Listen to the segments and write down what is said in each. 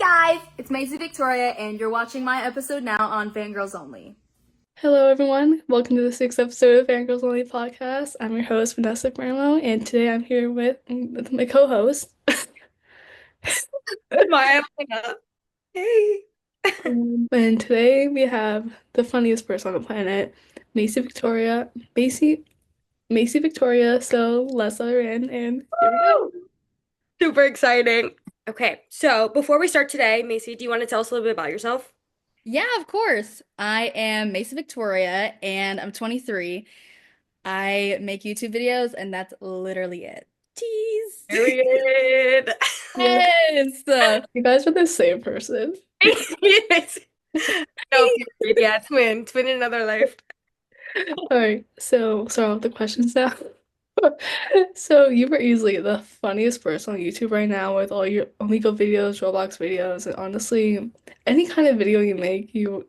guys, it's Macy Victoria, and you're watching my episode now on Fangirls Only. Hello, everyone. Welcome to the sixth episode of Fangirls Only podcast. I'm your host, Vanessa, and today I'm here with my co-host. My Hey. And today we have the funniest person on the planet, Macy Victoria. Macy Victoria. So let's let her in, and here we go. Woo! Super exciting. Okay, so before we start today, Macy, do you want to tell us a little bit about yourself? Yeah, of course. I am Macy Victoria, and I'm 23. I make YouTube videos, and that's literally it. Tease. Period. Yeah, Yes. you guys are the same person. Yes. No, period. Yeah, twin in another life. All right, so start off the questions now. So you were easily the funniest person on YouTube right now with all your Omegle videos, Roblox videos, and honestly, any kind of video you make, you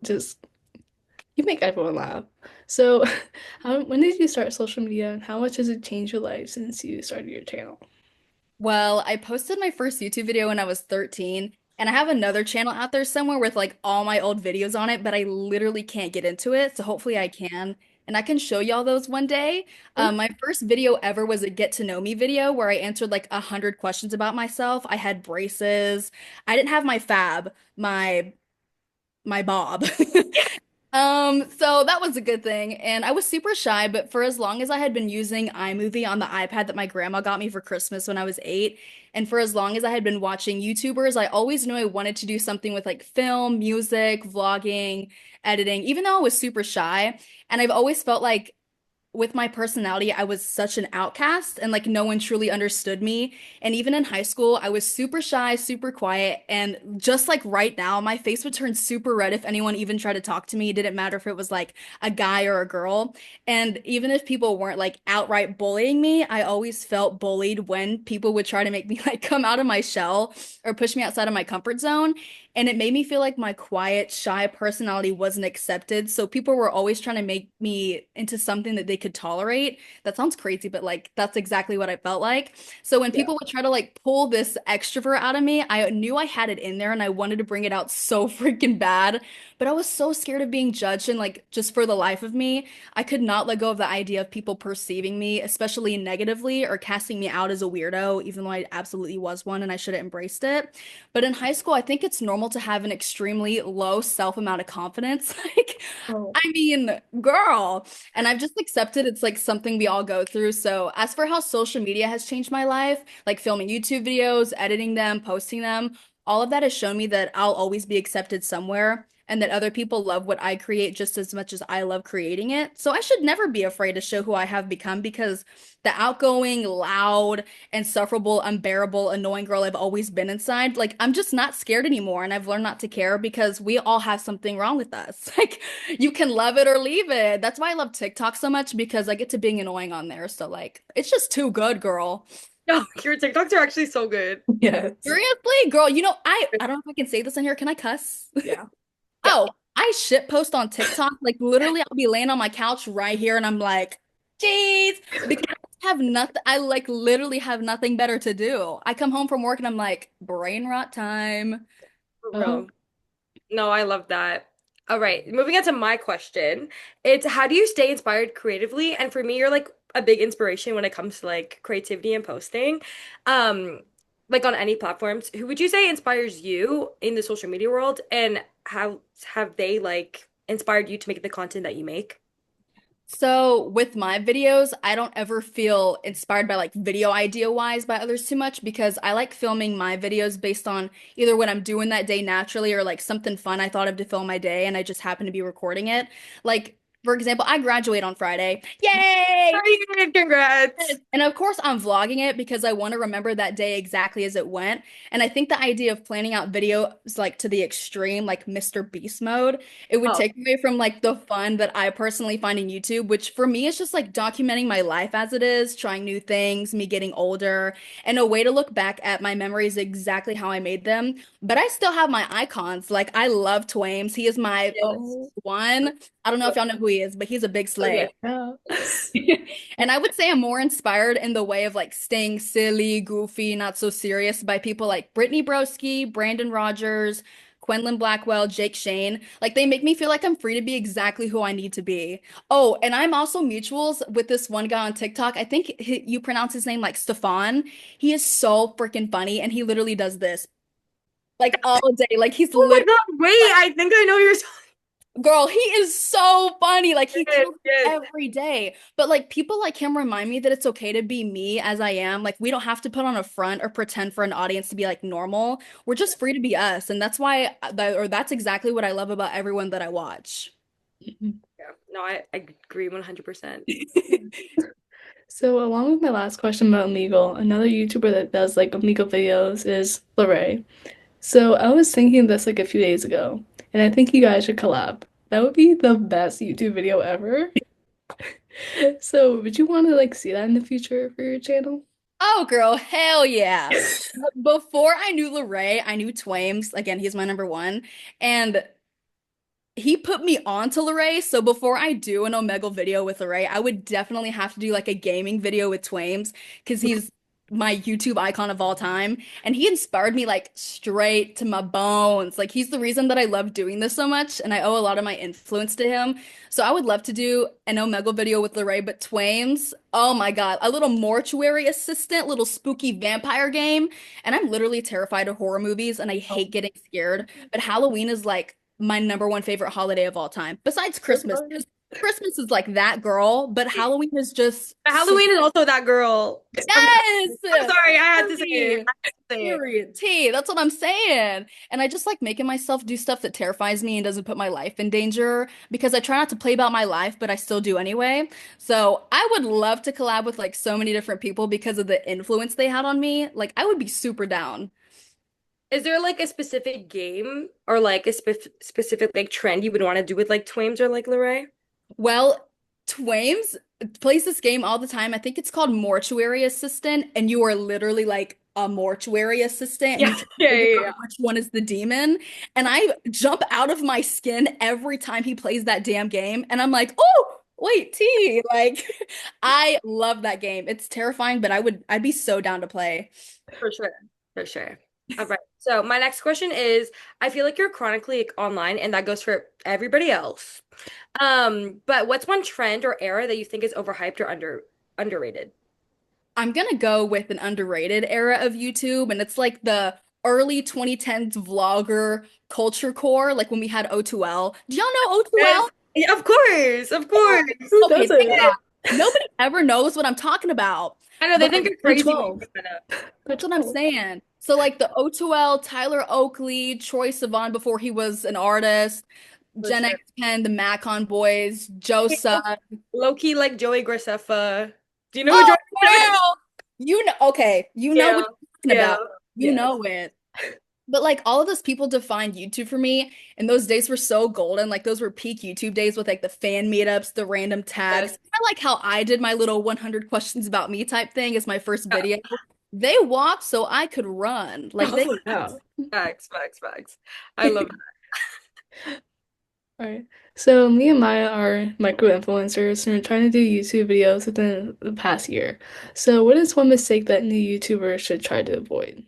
make everyone laugh. So, when did you start social media, and how much has it changed your life since you started your channel? Well, I posted my first YouTube video when I was 13, and I have another channel out there somewhere with like all my old videos on it, but I literally can't get into it. So hopefully I can, and I can show y'all those one day. My first video ever was a get to know me video where I answered like 100 questions about myself. I had braces. I didn't have my fab, my bob. So that was a good thing. And I was super shy, but for as long as I had been using iMovie on the iPad that my grandma got me for Christmas when I was 8, and for as long as I had been watching YouTubers, I always knew I wanted to do something with like film, music, vlogging, editing, even though I was super shy. And I've always felt like with my personality, I was such an outcast and like no one truly understood me. And even in high school, I was super shy, super quiet. And just like right now, my face would turn super red if anyone even tried to talk to me. It didn't matter if it was like a guy or a girl. And even if people weren't like outright bullying me, I always felt bullied when people would try to make me like come out of my shell or push me outside of my comfort zone. And it made me feel like my quiet, shy personality wasn't accepted. So people were always trying to make me into something that they could tolerate. That sounds crazy, but like that's exactly what I felt like. So when Yeah. people would try to like pull this extrovert out of me, I knew I had it in there and I wanted to bring it out so freaking bad. But I was so scared of being judged and like just for the life of me, I could not let go of the idea of people perceiving me, especially negatively or casting me out as a weirdo, even though I absolutely was one and I should have embraced it. But in high school, I think it's normal to have an extremely low self amount of confidence. Like, Oh, I mean, girl. And I've just accepted it's like something we all go through. So, as for how social media has changed my life, like filming YouTube videos, editing them, posting them, all of that has shown me that I'll always be accepted somewhere and that other people love what I create just as much as I love creating it. So, I should never be afraid to show who I have become because the outgoing, loud, insufferable, unbearable, annoying girl I've always been inside. Like, I'm just not scared anymore. And I've learned not to care because we all have something wrong with us. Like, you can love it or leave it. That's why I love TikTok so much because I get to being annoying on there. So, like, it's just too good, girl. No, your TikToks are actually so good. yes. Seriously, girl, I don't know if I can say this in here. Can I cuss? Yeah. Yeah. Oh, I shit post on TikTok. Like, literally, I'll be laying on my couch right here and I'm like, jeez, because I have nothing. I like literally have nothing better to do. I come home from work and I'm like, brain rot time. For Uh-huh. real. No, I love that. All right, moving on to my question. It's how do you stay inspired creatively? And for me, you're like a big inspiration when it comes to like creativity and posting. Um, like on any platforms. Who would you say inspires you in the social media world? And how have they like inspired you to make the content that you make? So with my videos, I don't ever feel inspired by like video idea wise by others too much because I like filming my videos based on either what I'm doing that day naturally or like something fun I thought of to fill my day and I just happen to be recording it. Like, for example, I graduate on Friday. Yay! Period. Congrats. And of course, I'm vlogging it because I want to remember that day exactly as it went. And I think the idea of planning out videos like to the extreme, like Mr. Beast mode, it would Oh, take away from like the fun that I personally find in YouTube, which for me is just like documenting my life as it is, trying new things, me getting older, and a way to look back at my memories exactly how I made them. But I still have my icons. Like I love Twames. He is my yes. one. I don't know if y'all know who he is, but he's a big Oh yeah. slay. Yeah. And I would say I'm more inspired in the way of like staying silly, goofy, not so serious by people like Brittany Broski, Brandon Rogers, Quenlin Blackwell, Jake Shane. Like they make me feel like I'm free to be exactly who I need to be. Oh, and I'm also mutuals with this one guy on TikTok. I think you pronounce his name like Stefan. He is so freaking funny and he literally does this like all day. Like he's Oh my literally God, wait, I think I know you're talking. girl, he is so funny. Like he Yes, kills me yes. every day. But like people like him remind me that it's okay to be me as I am. Like we don't have to put on a front or pretend for an audience to be like normal. We're just free to be us. And that's why that's exactly what I love about everyone that I watch. Yeah. No, I agree 100%. So, along with my last question about Omegle, another YouTuber that does like Omegle videos is Lorray. So, I was thinking this like a few days ago, and I think you guys should collab. That would be the best YouTube video ever. So, would you want to like see that in the future for your channel? Oh, girl, hell yeah. Before I knew Lorray, I knew Twames. Again, he's my number one. And he put me on to Lorray, so before I do an Omegle video with Lorray, I would definitely have to do like a gaming video with Twames because he's my YouTube icon of all time. And he inspired me like straight to my bones. Like he's the reason that I love doing this so much, and I owe a lot of my influence to him. So I would love to do an Omegle video with Lorray, but Twames, oh my God, a little mortuary assistant, little spooky vampire game. And I'm literally terrified of horror movies and I Oh, hate getting scared. But Halloween is like my number one favorite holiday of all time, besides Christmas. 'Cause Christmas is like that girl, but Halloween is just so Halloween is also that girl. yes, I'm sorry, I had to say it. period, I had to say it. period. T. That's what I'm saying. And I just like making myself do stuff that terrifies me and doesn't put my life in danger because I try not to play about my life, but I still do anyway. So I would love to collab with like so many different people because of the influence they had on me. Like I would be super down. Is there like a specific game or like a specific like trend you would want to do with like Twames or like Lorray? Well, Twames plays this game all the time. I think it's called Mortuary Assistant, and you are literally like a mortuary assistant, and you Yeah, try to yeah, figure yeah, out which one is the demon. And I jump out of my skin every time he plays that damn game, and I'm like, oh, wait, T. Like, I love that game. It's terrifying, but I'd be so down to play. for sure. For sure. All right. So my next question is, I feel like you're chronically like, online, and that goes for everybody else. But what's one trend or era that you think is overhyped or underrated? I'm gonna go with an underrated era of YouTube, and it's like the early 2010s vlogger culture core, like when we had O2L. Do y'all know Yes. O2L? Yeah, of course, of course. who Okay, thank doesn't? God. Nobody ever knows what I'm talking about. I know they But think you're They're crazy when you 12. bring that up. They're that's what I'm 12. saying. So like the O2L, Tyler Oakley, Troy Sivan before he was an artist, For Gen sure. X 10, the Macon Boys, Hey, Joseph. low key like Joey Graceffa. Do you know who Oh, Joey Graceffa is? girl. You know, okay, you know Yeah. what you're talking Yeah. about. You Yes. know it. But like all of those people defined YouTube for me, and those days were so golden. Like those were peak YouTube days with like the fan meetups, the random tags. Yes. I like how I did my little 100 questions about me type thing as my first Yeah. video. They walked so I could run. Like they Oh, yeah. Facts, facts, facts. I love All right. So me and Maya are micro influencers and we're trying to do YouTube videos within the past year. So what is one mistake that new YouTubers should try to avoid?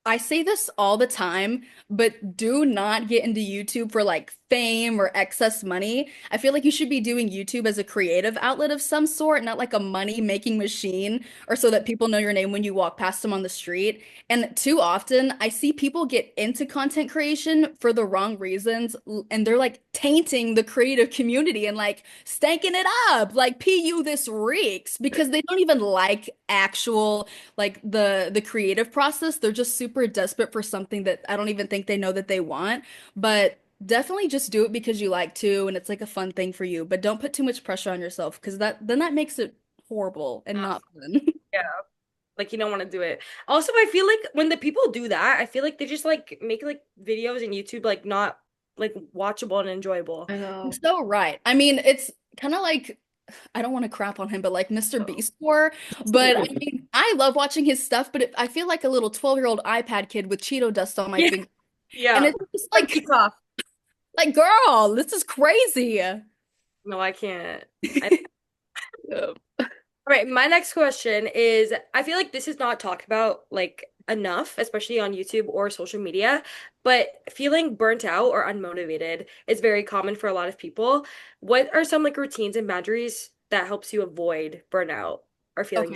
I say this all the time, but do not get into YouTube for like fame or excess money. I feel like you should be doing YouTube as a creative outlet of some sort, not like a money-making machine or so that people know your name when you walk past them on the street. And too often, I see people get into content creation for the wrong reasons, and they're like tainting the creative community and like stanking it up. Like, PU this reeks because they don't even like actual like the creative process. They're just super desperate for something that I don't even think they know that they want. But definitely just do it because you like to and it's like a fun thing for you. But don't put too much pressure on yourself because that makes it horrible and that. not fun. Yeah. Like you don't want to do it. Also, I feel like when the people do that, I feel like they just like make like videos in YouTube like not like watchable and enjoyable. I know. So right. I mean, it's kind of like I don't want to crap on him, but like Mr. Beast war. But I mean, I love watching his stuff, but I feel like a little 12-year-old iPad kid with Cheeto dust on my Yeah. finger. And Yeah. it's just Like peacock. like, girl, this is crazy. No, I can't. I Yeah. All right, my next question is I feel like this is not talked about like enough, especially on YouTube or social media, but feeling burnt out or unmotivated is very common for a lot of people. What are some like routines and boundaries that helps you avoid burnout or feeling Okay.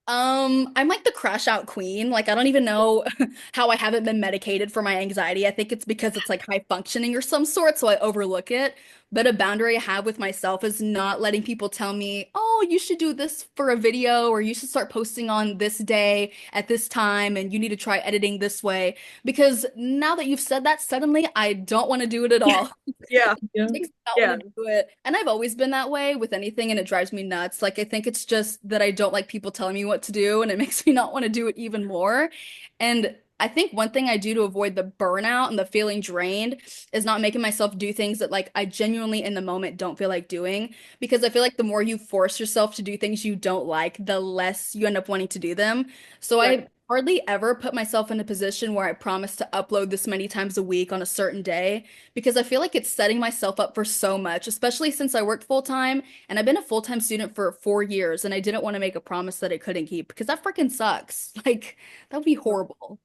down? I'm like the crash out queen. Like I don't even know how I haven't been medicated for my anxiety. I think it's because it's like high functioning or some sort, so I overlook it. But a boundary I have with myself is not letting people tell me, "Oh, you should do this for a video or you should start posting on this day at this time and you need to try editing this way." Because now that you've said that, suddenly I don't want to do it at all. Yeah. Yeah. Makes me not want Yeah. to do it. And I've always been that way with anything, and it drives me nuts. Like, I think it's just that I don't like people telling me what to do, and it makes me not want to do it even more. And I think one thing I do to avoid the burnout and the feeling drained is not making myself do things that, like, I genuinely in the moment don't feel like doing. Because I feel like the more you force yourself to do things you don't like, the less you end up wanting to do them. So Right. I hardly ever put myself in a position where I promise to upload this many times a week on a certain day because I feel like it's setting myself up for so much, especially since I worked full time and I've been a full time student for 4 years and I didn't want to make a promise that I couldn't keep because that freaking sucks. Like, that would be horrible.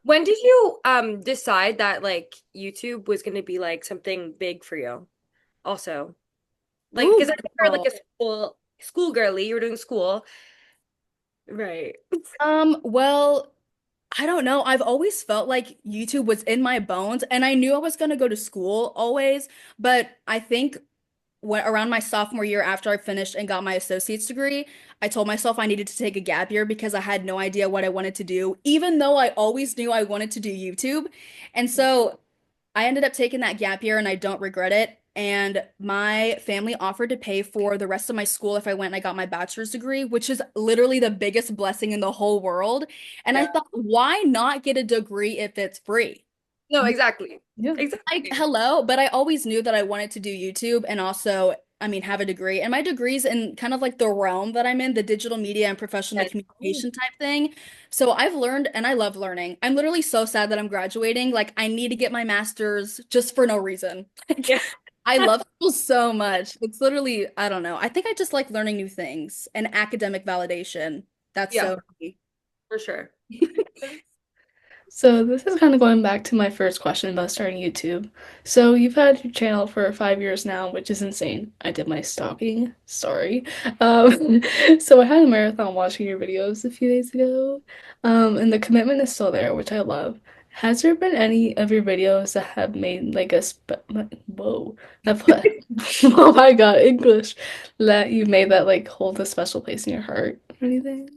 When did you decide that like YouTube was going to be like something big for you also? Like Ooh, because I good think you're like call. a school girly, you were doing school. Right. Well, I don't know. I've always felt like YouTube was in my bones and I knew I was going to go to school always, but I think when around my sophomore year after I finished and got my associate's degree, I told myself I needed to take a gap year because I had no idea what I wanted to do, even though I always knew I wanted to do YouTube. And so I ended up taking that gap year and I don't regret it. And my family offered to pay for the rest of my school if I went and I got my bachelor's degree, which is literally the biggest blessing in the whole world. And I Yeah. thought, why not get a degree if it's free? No, exactly. Yeah. Like, Exactly. hello, but I always knew that I wanted to do YouTube and also, I mean, have a degree. And my degree's in kind of like the realm that I'm in, the digital media and professional Yes. communication type thing. So I've learned and I love learning. I'm literally so sad that I'm graduating. Like, I need to get my master's just for no reason. Like, Yeah. I love school so much. It's literally, I don't know. I think I just like learning new things and academic validation. That's Yeah, so me. for sure. So this is kind of going back to my first question about starting YouTube. So you've had your channel for 5 years now, which is insane. I did my stalking. Sorry. So I had a marathon watching your videos a few days ago. And the commitment is still there, which I love. Has there been any of your videos that have made like whoa, that put oh my God, English, that you made that like hold a special place in your heart or anything?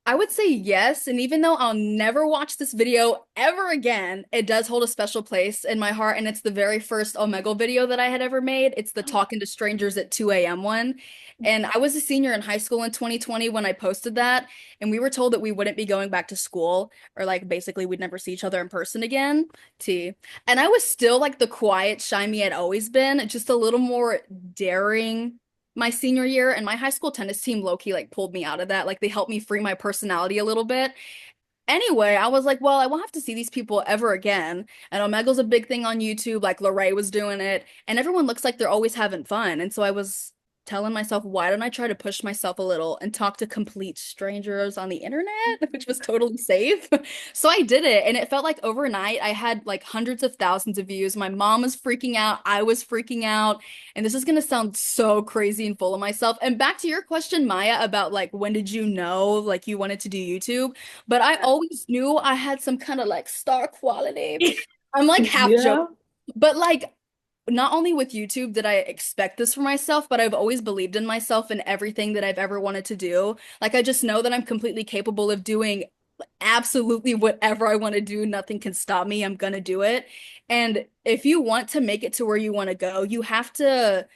I would say yes, and even though I'll never watch this video ever again, it does hold a special place in my heart, and it's the very first Omegle video that I had ever made. It's the talking to strangers at 2 a.m. one. And I was a senior in high school in 2020 when I posted that, and we were told that we wouldn't be going back to school, or like basically we'd never see each other in person again. T. And I was still like the quiet, shy me had always been, just a little more daring my senior year, and my high school tennis team low-key like pulled me out of that. Like they helped me free my personality a little bit. Anyway, I was like, well, I won't have to see these people ever again. And Omegle's a big thing on YouTube, like Lorray was doing it, and everyone looks like they're always having fun. And so I was telling myself, why don't I try to push myself a little and talk to complete strangers on the internet, which was totally safe. So I did it, and it felt like overnight I had like hundreds of thousands of views. My mom was freaking out, I was freaking out, and this is gonna sound so crazy and full of myself. And back to your question, Maya, about like when did you know like you wanted to do YouTube? But I always knew I had some kind of like star quality. I'm like half joking, Yeah. but like not only with YouTube did I expect this for myself, but I've always believed in myself and everything that I've ever wanted to do. Like I just know that I'm completely capable of doing absolutely whatever I want to do. Nothing can stop me. I'm gonna do it. And if you want to make it to where you want to go, you have to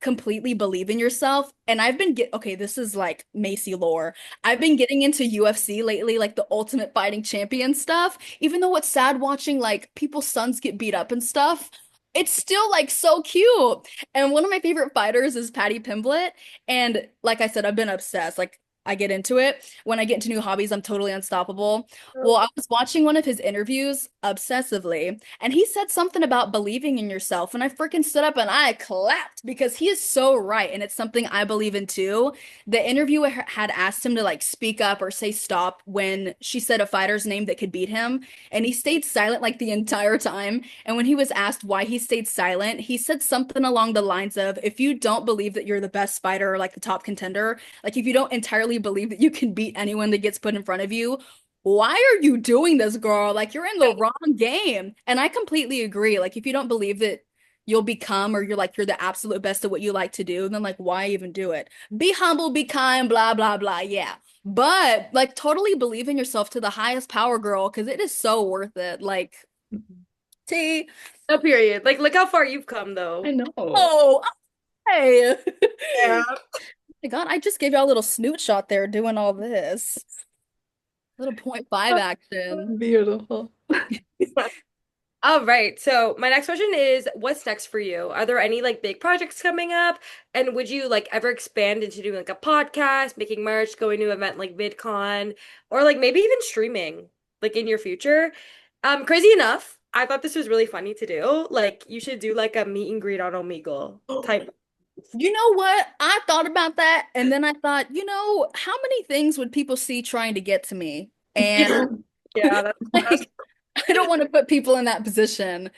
completely believe in yourself. And I've been okay, this is like Macy lore. I've been getting into UFC lately, like the Ultimate Fighting Champion stuff. Even though it's sad watching like people's sons get beat up and stuff, it's still like so cute. And one of my favorite fighters is Patty Pimblett. And like I said, I've been obsessed. Like I get into it. When I get into new hobbies, I'm totally unstoppable. Well, Oh, I was watching one of his interviews obsessively, and he said something about believing in yourself, and I freaking stood up and I clapped because he is so right, and it's something I believe in too. The interviewer had asked him to like speak up or say stop when she said a fighter's name that could beat him, and he stayed silent like the entire time. And when he was asked why he stayed silent, he said something along the lines of, if you don't believe that you're the best fighter or like the top contender, like if you don't entirely believe that you can beat anyone that gets put in front of you, why are you doing this, girl? Like you're in the wrong game. And I completely agree. Like if you don't believe that you'll become or you're the absolute best at what you like to do, then like why even do it? Be humble, be kind, blah blah blah. Yeah. But like totally believe in yourself to the highest power, girl, because it is so worth it. Like T. no, period. Like, look how far you've come, I though. know. Oh, hey. Yeah. My God, I just gave y'all a little snoot shot there doing all this. Little point five action. Beautiful. All right. So my next question is, what's next for you? Are there any like big projects coming up? And would you like ever expand into doing like a podcast, making merch, going to an event like VidCon, or like maybe even streaming like in your future? Crazy enough, I thought this was really funny to do. Like you should do like a meet and greet on Omegle type. You know what? I thought about that, and then I thought, how many things would people see trying to get to me? And Yeah, that's like, I don't want to put people in that position.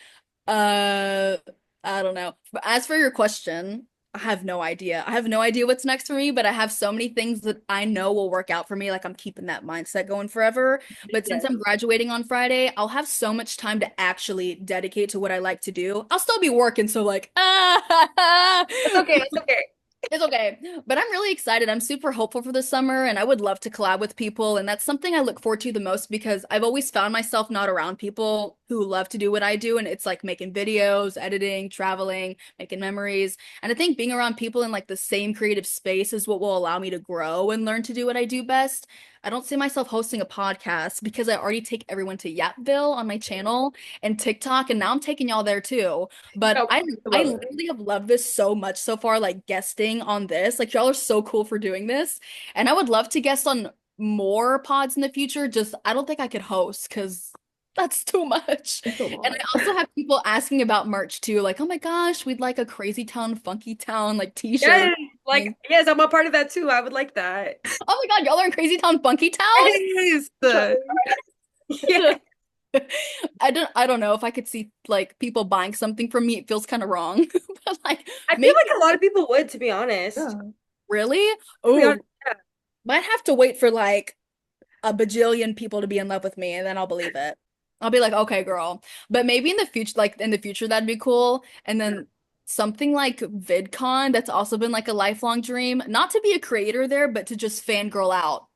Uh, I don't know. But as for your question, I have no idea. I have no idea what's next for me, but I have so many things that I know will work out for me. Like I'm keeping that mindset going forever. But since yes. I'm graduating on Friday, I'll have so much time to actually dedicate to what I like to do. I'll still be working, so like, It's okay. It's okay. it's okay. But I'm really excited. I'm super hopeful for the summer and I would love to collab with people. And that's something I look forward to the most because I've always found myself not around people who love to do what I do. And it's like making videos, editing, traveling, making memories. And I think being around people in like the same creative space is what will allow me to grow and learn to do what I do best. I don't see myself hosting a podcast because I already take everyone to Yapville on my channel and TikTok, and now I'm taking y'all there too. But No, I I love it. literally have loved this so much so far, like guesting on this. Like y'all are so cool for doing this. And I would love to guest on more pods in the future. Just I don't think I could host because that's too much. It's a And I lot. also have people asking about merch too, like, oh my gosh, we'd like a Crazy Town, Funky Town, like t-shirt. Yes, like yes, I'm a part of that too. I would like that. Oh my God, y'all are in Crazy Town, Funky Town? Yes. Yeah. I don't know if I could see like people buying something from me. It feels kind of wrong. But like I feel maybe like a lot of people would, to be honest. Yeah. really? To be honest, Oh, yeah. might have to wait for like a bajillion people to be in love with me and then I'll believe it. I'll be like, okay, girl. But maybe in the future, like in the future, that'd be cool. And then something like VidCon, that's also been like a lifelong dream. Not to be a creator there, but to just fangirl out.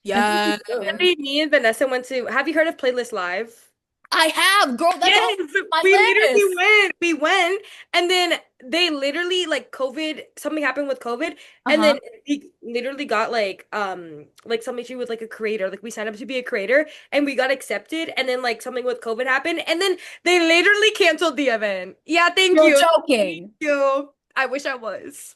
I think Yeah. you should. Me and Vanessa went to. Have you heard of Playlist Live? I have, girl, that's all Yes, on we my literally list. went. We went, and then they literally like COVID. Something happened with COVID, and Uh-huh. then we literally got like some issue with like a creator. Like we signed up to be a creator, and we got accepted, and then like something with COVID happened, and then they literally canceled the event. Yeah, thank You're you, thank joking. you. I wish I was.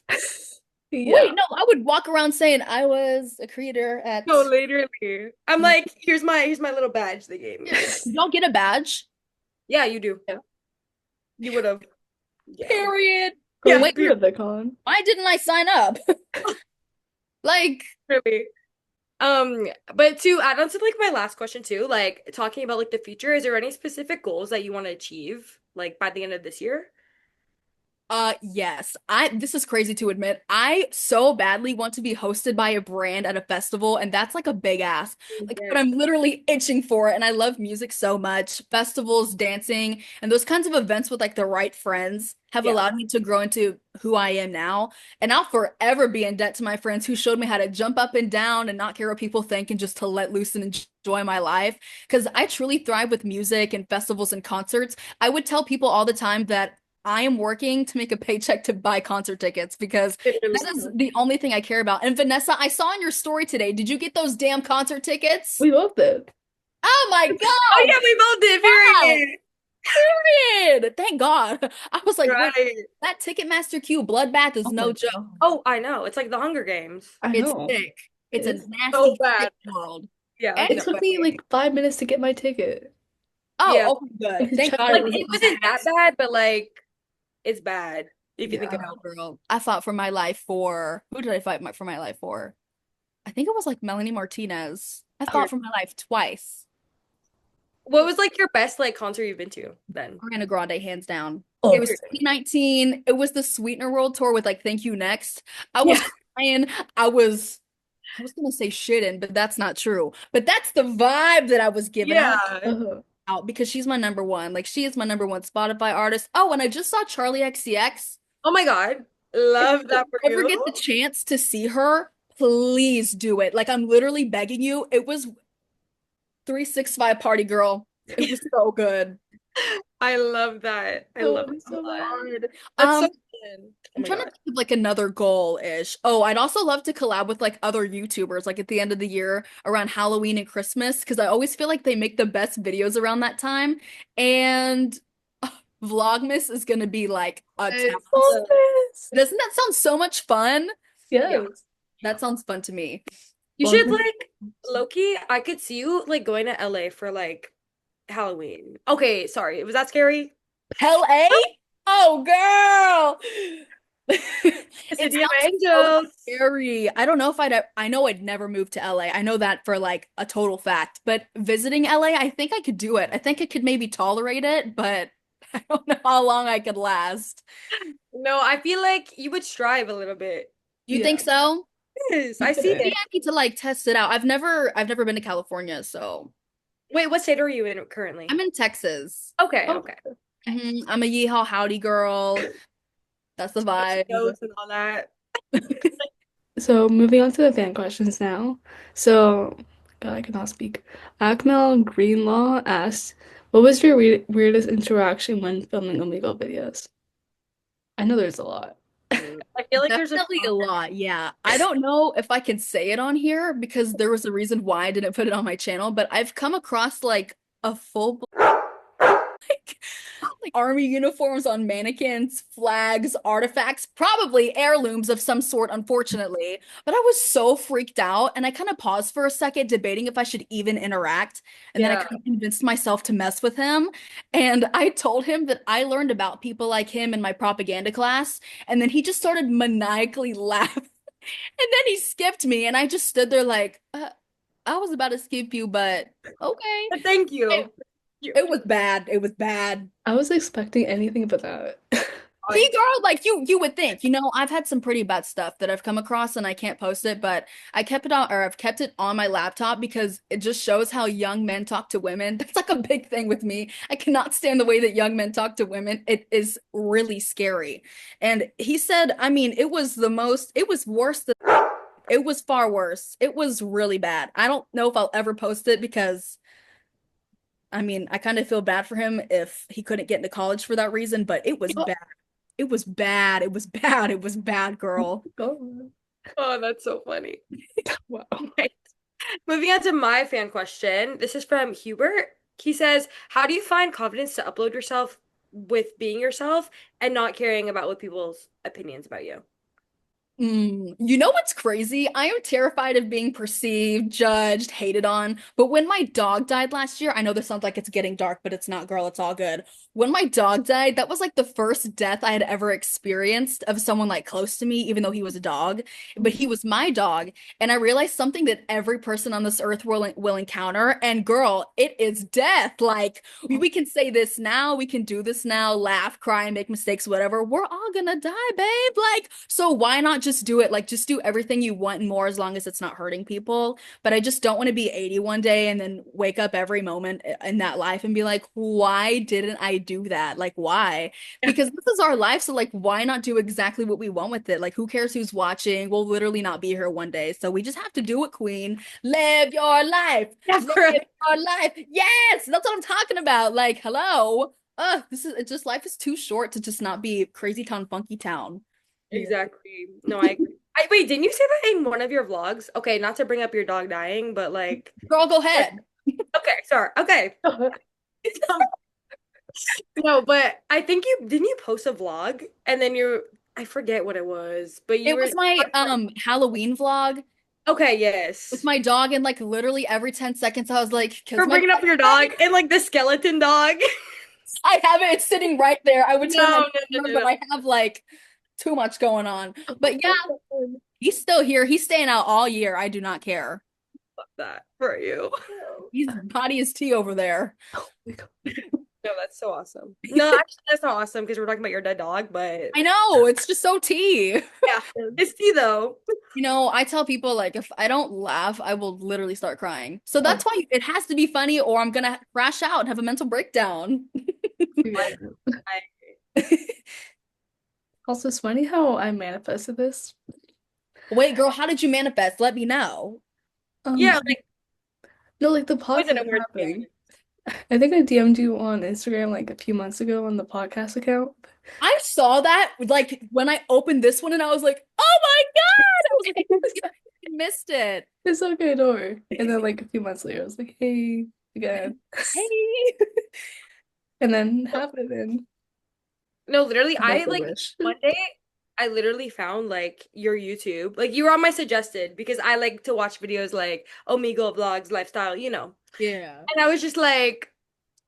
Yeah. Wait, no, I would walk around saying I was a creator No, at. literally. I'm like, here's my little badge they gave me. Did y'all get a badge? Yeah, you do. Yeah. You would have. Yeah. Period. Girl, Yeah, you Wait, could go to the con. why didn't I sign up? Like, really. But to add on to like my last question too, like talking about like the future, is there any specific goals that you want to achieve like by the end of this year? yes. This is crazy to admit. I so badly want to be hosted by a brand at a festival, and that's like a big ask. Like, but Yes. I'm literally itching for it, and I love music so much. Festivals, dancing, and those kinds of events with like the right friends have Yeah. allowed me to grow into who I am now. And I'll forever be in debt to my friends who showed me how to jump up and down and not care what people think and just to let loose and enjoy my life. Because I truly thrive with music and festivals and concerts. I would tell people all the time that I am working to make a paycheck to buy concert tickets because Literally. that is the only thing I care about. And Vanessa, I saw in your story today, did you get those damn concert tickets? We both did. Oh my Oh God. yeah, we both did, Wow. period. Period. Thank God. I was like, wait, Right. that Ticketmaster queue bloodbath is Oh my no joke. God. Oh, I know. It's like the Hunger Games. I It's know. sick. It's a It's So nasty, bad. sick world. Yeah, no. it took me Anyway. like 5 minutes to get my ticket. Yeah. Oh, okay, good. And Thank check God it Like in. it wasn't my wasn't that ex. bad, but like it's bad if you think Yeah. I about know, girl. I fought for my life for who did I fight for my life for? I think it was like Melanie Martinez. I it. fought for my life twice. What was like your best like concert you've been to then? Ariana Grande, hands down. It Oh, was 2019. It was the Sweetener World Tour with like Thank You Next. I yeah. was crying. I was gonna say shitting, but that's not true. But that's the vibe that I was given. I was Yeah. out because she's my number one. Like she is my number one Spotify artist. Oh, and I just saw Charlie XCX. Oh my God. If Love you that for ever get you. the chance to see her, please do it. Like I'm literally begging you. It was 365 party girl. It was so good. I love that. I I love want it it a so bad. lot. God. That's so good. Oh I'm my trying to God. think of like another goal-ish. Oh, I'd also love to collab with like other YouTubers like at the end of the year around Halloween and Christmas because I always feel like they make the best videos around that time. And Vlogmas is gonna be like a I task. love this. Doesn't that sound so much fun? Yeah. Yes. That sounds fun to me. You Well, should like Loki, I could see you like going to LA for like Halloween. Okay, sorry. Was that scary? LA? Oh, girl. The It City of sounds so Angels. scary. I don't know if I know I'd never move to LA. I know that for like a total fact. But visiting LA, I think I could do it. I think I could maybe tolerate it, but I don't know how long I could last. No, I feel like you would strive a little bit. You think yeah. so? Yes, I see Maybe it. I need to like test it out. I've never been to California, so Wait, what state are you in currently? I'm in Texas. Okay, Oh, okay. I'm a yeehaw howdy girl. That's the vibe. Snows and all that. so moving on to the fan questions now. So, God, I cannot speak. Akmel Greenlaw asked, "What was your weirdest interaction when filming illegal videos?" I know there's a lot. I feel like there's a Definitely a lot, yeah. I don't know if I can say it on here because there was a reason why I didn't put it on my channel, but I've come across like a full like army uniforms on mannequins, flags, artifacts, probably heirlooms of some sort, unfortunately. But I was so freaked out and I kind of paused for a second, debating if I should even interact. And then I Yeah. kind of convinced myself to mess with him. And I told him that I learned about people like him in my propaganda class. And then he just started maniacally laughing. And then he skipped me, and I just stood there like, I was about to skip you, but okay. But thank It, you. You. it was bad. It was bad. I was expecting anything but that. See, girl, like you would think, I've had some pretty bad stuff that I've come across and I can't post it, but I kept it on, or I've kept it on my laptop because it just shows how young men talk to women. That's like a big thing with me. I cannot stand the way that young men talk to women. It is really scary. And he said, I mean, it was worse than, it was far worse. It was really bad. I don't know if I'll ever post it because I mean, I kind of feel bad for him if he couldn't get into college for that reason, but it was bad. It was bad. It was bad. It was bad, girl. Oh, Oh, that's so funny. wow. Okay. Moving on to my fan question. This is from Hubert. He says, "How do you find confidence to upload yourself with being yourself and not caring about what people's opinions about you?" You know what's crazy? I am terrified of being perceived, judged, hated on. But when my dog died last year, I know this sounds like it's getting dark, but it's not, girl. It's all good. When my dog died, that was like the first death I had ever experienced of someone like close to me, even though he was a dog. But he was my dog. And I realized something that every person on this earth will encounter. And girl, it is death. Like, we can say this now, we can do this now, laugh, cry, make mistakes, whatever. We're all gonna die, babe. Like, so why not just do it? Like, just do everything you want and more as long as it's not hurting people. But I just don't want to be 80 one day and then wake up every moment in that life and be like, why didn't I do that? Like, why? Because this is our life. So, like, why not do exactly what we want with it? Like, who cares who's watching? We'll literally not be here one day. So we just have to do it, queen. Live your life. Yeah, Live correct. your life. Yes, that's what I'm talking about. Like, hello. This is it's just life is too short to just not be crazy town, funky town. Yeah. Exactly. No, I agree. Wait, didn't you say that in one of your vlogs? Okay, not to bring up your dog dying, but like, Girl, go ahead. okay, sorry. Okay. No, but I think you didn't you post a vlog and then I forget what it was, but you It were was my Halloween vlog. Okay, with yes. my dog, and like literally every 10 seconds I was like, "Cause We're my bringing up dog your dog and like the skeleton dog. I have it, it's sitting right there. I would turn my No, no, no, camera, no, but no. I have like too much going on. But yeah, Oh my God. he's still here. He's staying out all year. I do not care. Love that for you. He's potty is tea over there. Oh my God. No, that's so awesome. No, actually, that's not awesome because we're talking about your dead dog, but I know, it's just so tea. yeah, it's tea though. I tell people like if I don't laugh, I will literally start crying. So Oh, that's why it has to be funny or I'm gonna crash out and have a mental breakdown. I, yeah. I, Also, it's funny how I manifested this. Wait, girl, how did you manifest? Let me know. Um, yeah, like no, like the always in podcast a weird happening. feeling. I think I DM'd you on Instagram like a few months ago on the podcast account. I saw that like when I opened this one and I was like, oh my God! I was like, I missed it. It's okay, don't worry. And then like a few months later, I was like, hey, again. Hey. And then happened and No, literally, I make a like wish. one day I literally found like your YouTube. Like you were on my suggested because I like to watch videos like Omegle vlogs, lifestyle, you know. Yeah. And I was just like,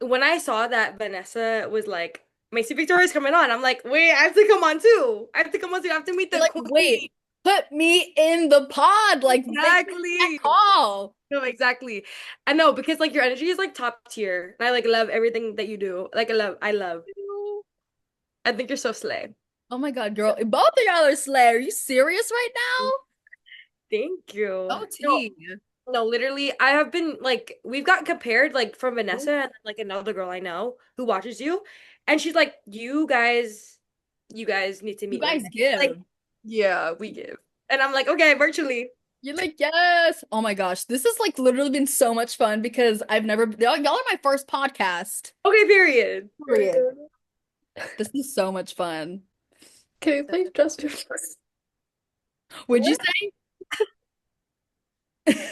when I saw that Vanessa was like, Macy Victoria's coming on, I'm like, wait, I have to come on too. I have to come on too. I have to meet You're the like, queen. wait, put me in the pod. Like, make that Exactly. call. No, exactly. I know because like your energy is like top tier. And I like love everything that you do. Like I love. I think you're so slay. Oh my God, girl. Both of y'all are slay. Are you serious right Thank now? you. Oh, No, tea. no, literally, I have been like, we've got compared like from Vanessa and like another girl I know who watches you, and she's like, you guys need to You meet one guys day. Like, give. yeah, we give, and I'm like, okay, virtually. You're like, yes. Oh my gosh. This has like literally been so much fun because I've never, y'all are my first podcast. Okay, period. Period. This is so much fun. Can we play Just Your First? Would you What? say?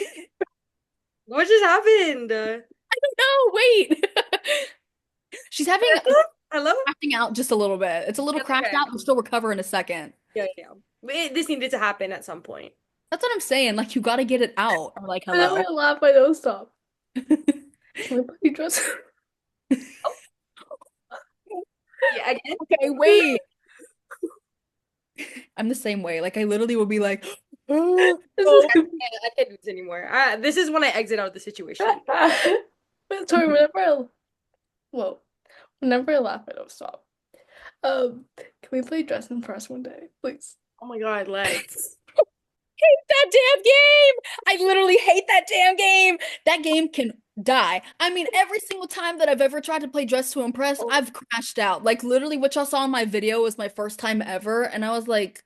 What just happened? No, wait. She's having Hello? crashing out just a little bit. It's a little That's crashed okay. out, but she'll recover in a second. Yeah, yeah. This needed to happen at some point. That's what I'm saying. Like you gotta get it out. I'm like, Whenever I hello. laugh, I don't stop. Can we play Just Oh, yeah, again. Okay, wait. I'm the same way. Like I literally will be like, oh, This Oh, is I can't do this anymore. This is when I exit out of the situation. But sorry, whenever I laugh, I don't stop. Can we play Dress and Press one day, please? Oh my God, let's. that damn game. I literally hate that damn game. That game can die. I mean, every single time that I've ever tried to play Dress to Impress, Oh, I've crashed out. Like literally what y'all saw in my video was my first time ever, and I was like,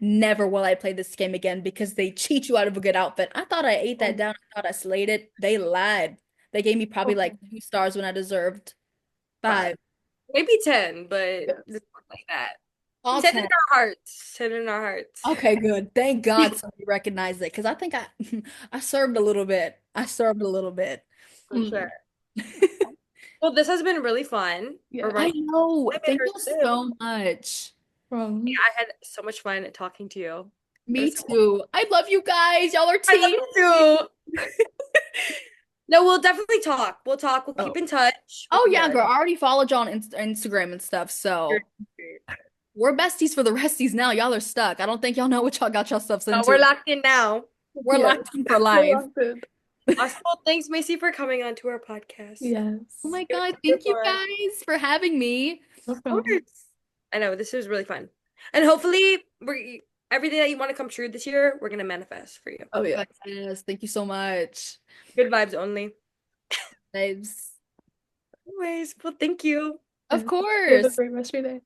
never will I play this game again because they cheat you out of a good outfit. I thought I ate that oh, down. I thought I slayed it. They lied. They gave me probably like oh, 2 stars when I deserved five. 5. Maybe 10, but Yes. it's not like that. All 10 in 10. our hearts. 10 in our hearts. Okay, good. Thank God somebody recognized it because I think I I served a little bit. I served a little bit. For sure. Mm, Well, this has been really fun. We're yeah. I running know. 5 Thank you minutes too. so much. Yeah, Wrong. I had so much fun talking to you. It Me was too. I love you guys. Y'all are I love tea. you too. No, we'll definitely talk. We'll talk. We'll keep Oh, in touch. We'll Oh be yeah, good. girl. I already followed y'all on Instagram and stuff. You're So great. we're besties for the resties now. Y'all are stuck. I don't think y'all know what y'all got yourselves We're into. locked in now. We're yes. locked in for We're life. locked in. Awesome. Well, thanks, Macy, for coming on to our podcast. Oh Yes. my It was God. super Thank you fun. guys for having me. No Of problem. course. I know this was really fun. And hopefully we're everything that you want to come true this year, we're gonna manifest for you. Oh, yeah. Yes. Thank you so much. Good vibes only. Babes. Anyways, well, thank you. Of Yes. You have a course. great rest of your day.